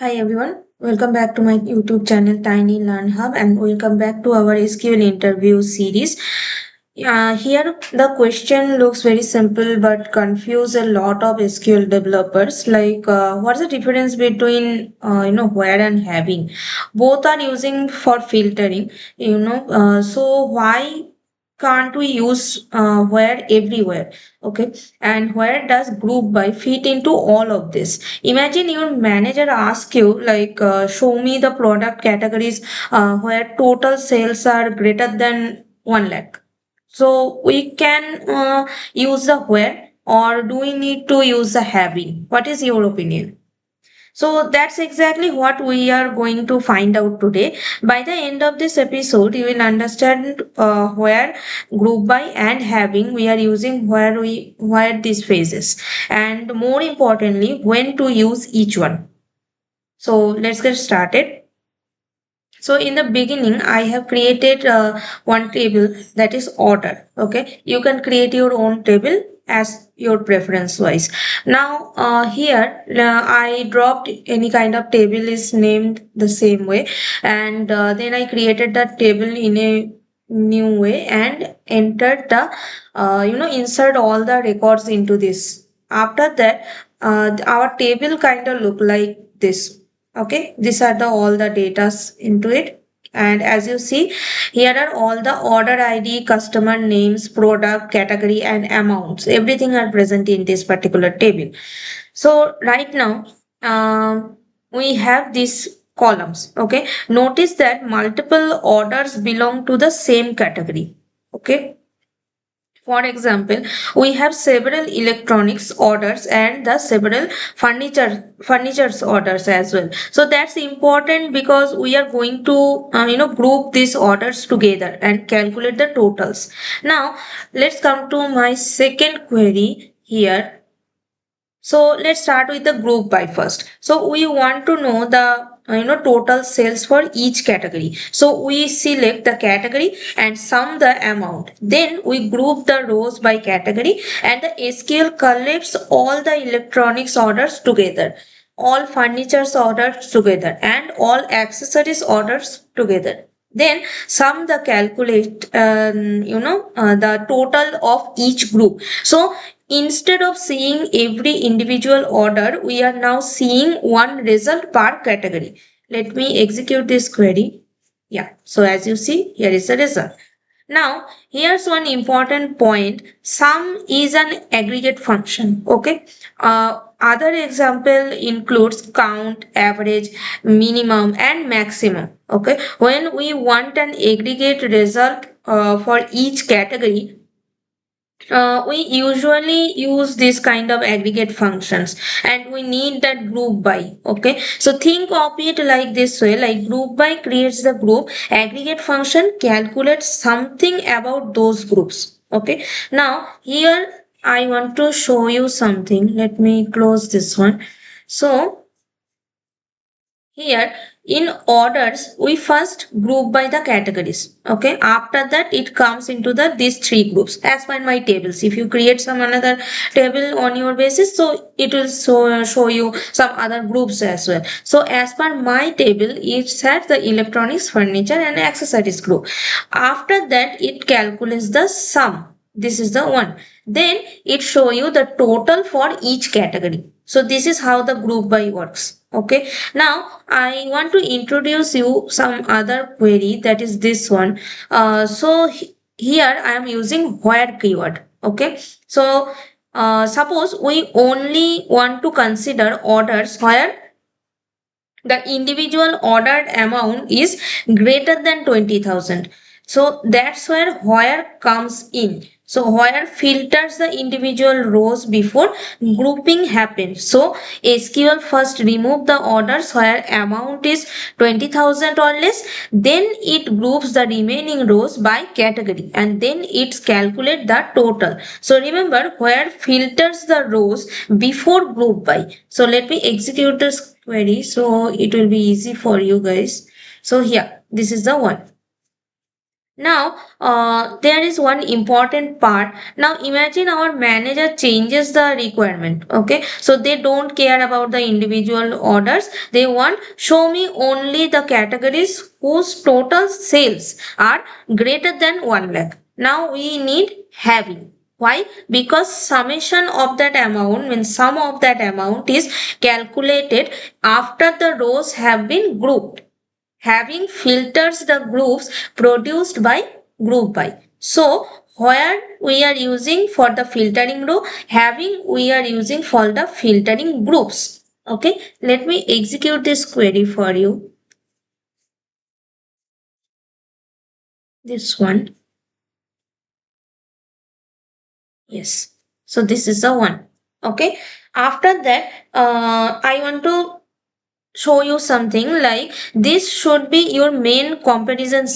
Hi everyone, welcome back to my YouTube channel Tiny Learn Hub and welcome back to our SQL interview series. Here the question looks very simple but confuse a lot of SQL developers what's the difference between where and having. Both are using for filtering, so why can't we use where everywhere? Okay, and where does group by fit into all of this? Imagine your manager asks you show me the product categories where total sales are greater than 1 lakh. So we can use the where, or do we need to use the having? What is your opinion? So that's exactly what we are going to find out today. By the end of this episode, you will understand where group by and having we are using where these phases, and more importantly, when to use each one. So let's get started. So in the beginning, I have created one table, that is order. Okay, you can create your own table as your preference wise. Now here I dropped any kind of table is named the same way, and then I created that table in a new way and entered the insert all the records into this. After that, our table kind of look like this. Okay, these are the all the datas into it, and as you see, here are all the order id, customer names, product category, and amounts. Everything are present in this particular table. So right now, we have these columns. Okay, notice that multiple orders belong to the same category. Okay, for example, we have several electronics orders and the several furnitures orders as well. So that's important because we are going to group these orders together and calculate the totals. Now let's come to my second query here. So let's start with the group by first. So we want to know the total sales for each category. So we select the category and sum the amount. Then we group the rows by category, and the SQL collects all the electronics orders together, all furnitures orders together, and all accessories orders together. Then sum the calculate the total of each group. So instead of seeing every individual order, we are now seeing one result per category. Let me execute this query. Yeah, so as you see, here is the result. Now, here's one important point. Sum is an aggregate function. Okay. Other example includes count, average, minimum, and maximum. Okay. When we want an aggregate result for each category, we usually use this kind of aggregate functions, and we need that group by. Okay, so think of it like this way, like group by creates the group, aggregate function calculates something about those groups. Okay, now here I want to show you something. Let me close this one. So here in orders, we first group by the categories. Okay. After that, it comes into the these three groups as per my tables. If you create some another table on your basis, so it will show you some other groups as well. So as per my table, it has the electronics, furniture, and accessories group. After that, it calculates the sum. This is the one. Then it show you the total for each category. So this is how the group by works. Okay. Now I want to introduce you some other query, that is this one. Here I am using where keyword. Okay. So suppose we only want to consider orders where the individual ordered amount is greater than 20,000. So that's where comes in. So where filters the individual rows before grouping happens. So SQL first remove the orders where amount is 20,000 or less. Then it groups the remaining rows by category, and then it calculates the total. So remember, where filters the rows before group by. So let me execute this query so it will be easy for you guys. So here, this is the one. Now, there is one important part. Now, imagine our manager changes the requirement. Okay, so they don't care about the individual orders. They want show me only the categories whose total sales are greater than 1 lakh. Now, we need having. Why? Because summation of that amount, means sum of that amount, is calculated after the rows have been grouped. Having filters the groups produced by group by. So where we are using for the filtering row, having we are using for the filtering groups. Okay, let me execute this query for you. This one. Yes. So this is the one. Okay. After that, I want to show you something like this should be your main comparison,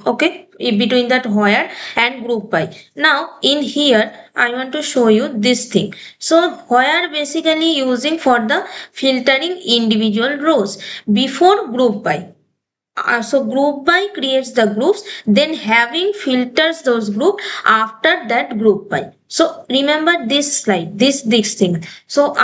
okay, between that where and group by. Now in here I want to show you this thing. So where basically using for the filtering individual rows before group by. So group by creates the groups, then having filters those group after that group by. So remember this slide, this thing. So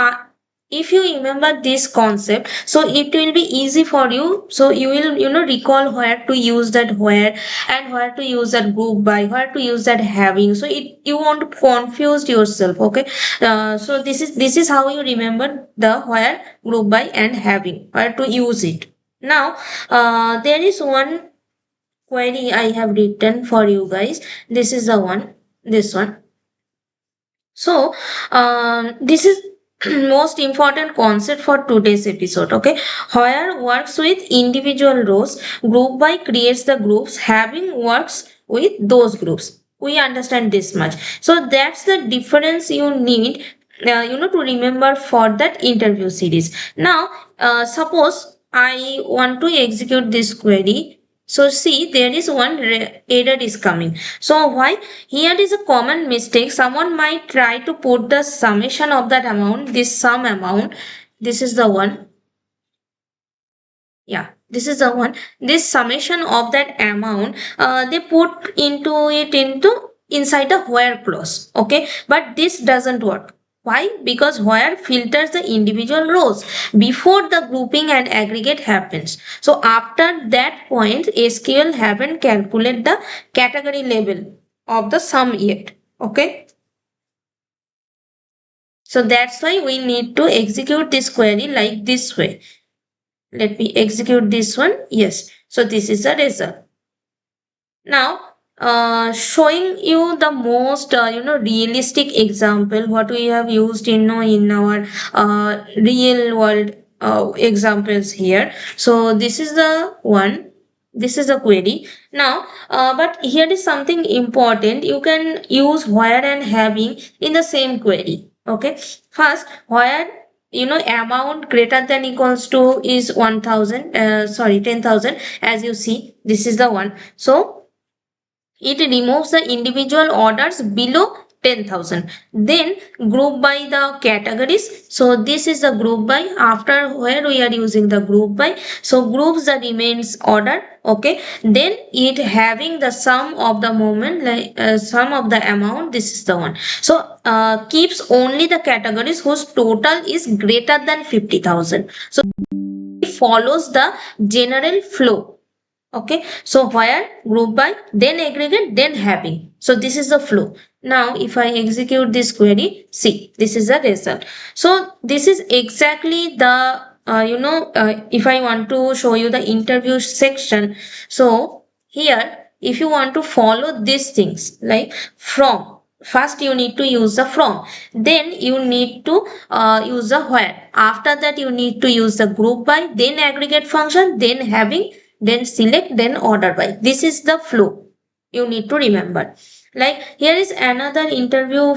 if you remember this concept, so it will be easy for you. So you will recall where to use that where, and where to use that group by, where to use that having. So it you won't confuse yourself. Okay, so this is how you remember the where, group by, and having, where to use it. Now, there is one query I have written for you guys. This is the one, this one. So, this is most important concept for today's episode. Okay, where works with individual rows, group by creates the groups, having works with those groups. We understand this much. So that's the difference you need, to remember for that interview series. Now, suppose I want to execute this query. So see, there is one error is coming. So why? Here is a common mistake. Someone might try to put the summation of that amount, this sum amount. This is the one. Yeah, this is the one. This summation of that amount, they put into inside the where clause. Okay, but this doesn't work. Why? Because where filters the individual rows before the grouping and aggregate happens. So after that point, SQL haven't calculated the category level of the sum yet. Okay. So that's why we need to execute this query like this way. Let me execute this one. Yes. So this is the result. Now, showing you the most realistic example what we have used in our real world examples here. So this is the one. This is the query. Now, but here is something important. You can use where and having in the same query. Okay. First, where amount greater than equals to is 1000, sorry, 10,000. As you see, this is the one. So it removes the individual orders below 10,000. Then group by the categories. So this is the group by, after where we are using the group by. So groups the remains order. Okay. Then it having the sum of the moment, like sum of the amount. This is the one. So keeps only the categories whose total is greater than 50,000. So it follows the general flow. Okay, so where, group by, then aggregate, then having. So this is the flow. Now if I execute this query, see, this is the result. So this is exactly the if I want to show you the interview section. So here if you want to follow these things like from, first you need to use the from, then you need to use the where, after that you need to use the group by, then aggregate function, then having, then select, then order by. This is the flow you need to remember. Like here is another interview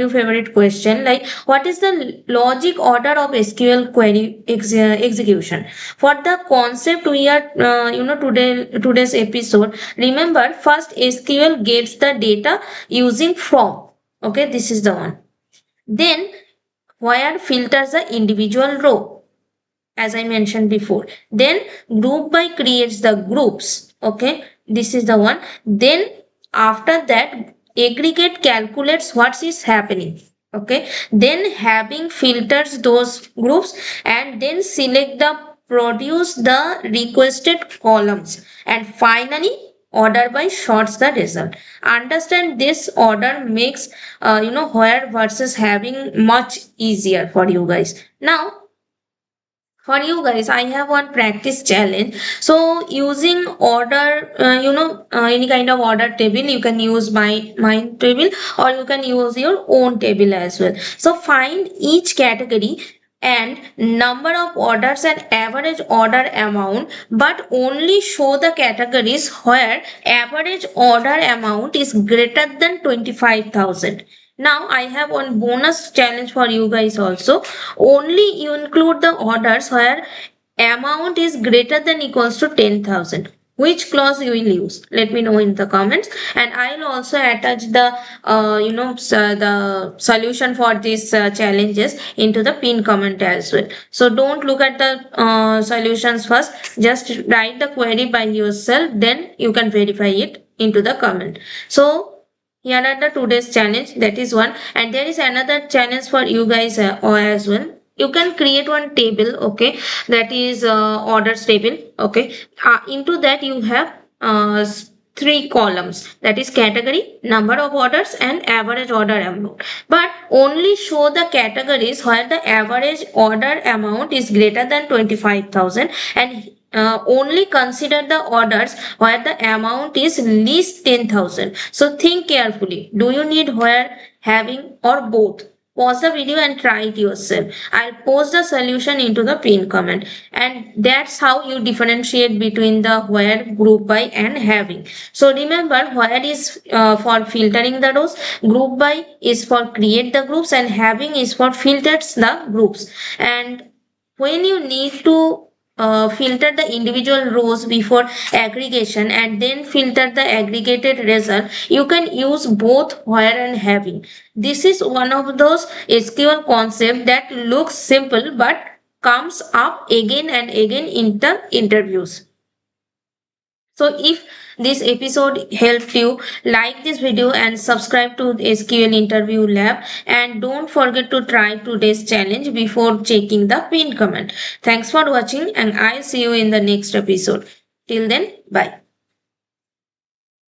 favorite question, like what is the logic order of SQL query execution. For the concept we are today's episode, remember first SQL gets the data using from. Okay, this is the one. Then where filters the individual row, as I mentioned before. Then group by creates the groups. Okay, this is the one. Then after that, aggregate calculates what is happening. Okay, then having filters those groups and then select the produce the requested columns, and finally order by sorts the result. Understand this order makes where versus having much easier for you guys. Now for you guys, I have one practice challenge. So using order, any kind of order table, you can use my table, or you can use your own table as well. So find each category and number of orders and average order amount, but only show the categories where average order amount is greater than 25,000. Now I have one bonus challenge for you guys also. Only you include the orders where amount is greater than equals to 10,000. Which clause you will use? Let me know in the comments, and I will also attach the the solution for these challenges into the pin comment as well. So don't look at the solutions first. Just write the query by yourself. Then you can verify it into the comment. So here are the today's challenge, that is one, and there is another challenge for you guys as well. You can create one table, okay, that is orders table, okay. Into that you have three columns, that is category, number of orders, and average order amount, but only show the categories where the average order amount is greater than 25,000, and only consider the orders where the amount is least 10,000. So think carefully. Do you need where, having, or both? Pause the video and try it yourself. I'll post the solution into the pin comment. And that's how you differentiate between the where, group by, and having. So remember, where is for filtering the rows, group by is for create the groups, and having is for filters the groups. And when you need to filter the individual rows before aggregation and then filter the aggregated result, you can use both where and having. This is one of those SQL concepts that looks simple but comes up again and again in the interviews. So if this episode helped you, like this video and subscribe to SQL Interview Lab, and don't forget to try today's challenge before checking the pin comment. Thanks for watching, and I'll see you in the next episode. Till then, bye.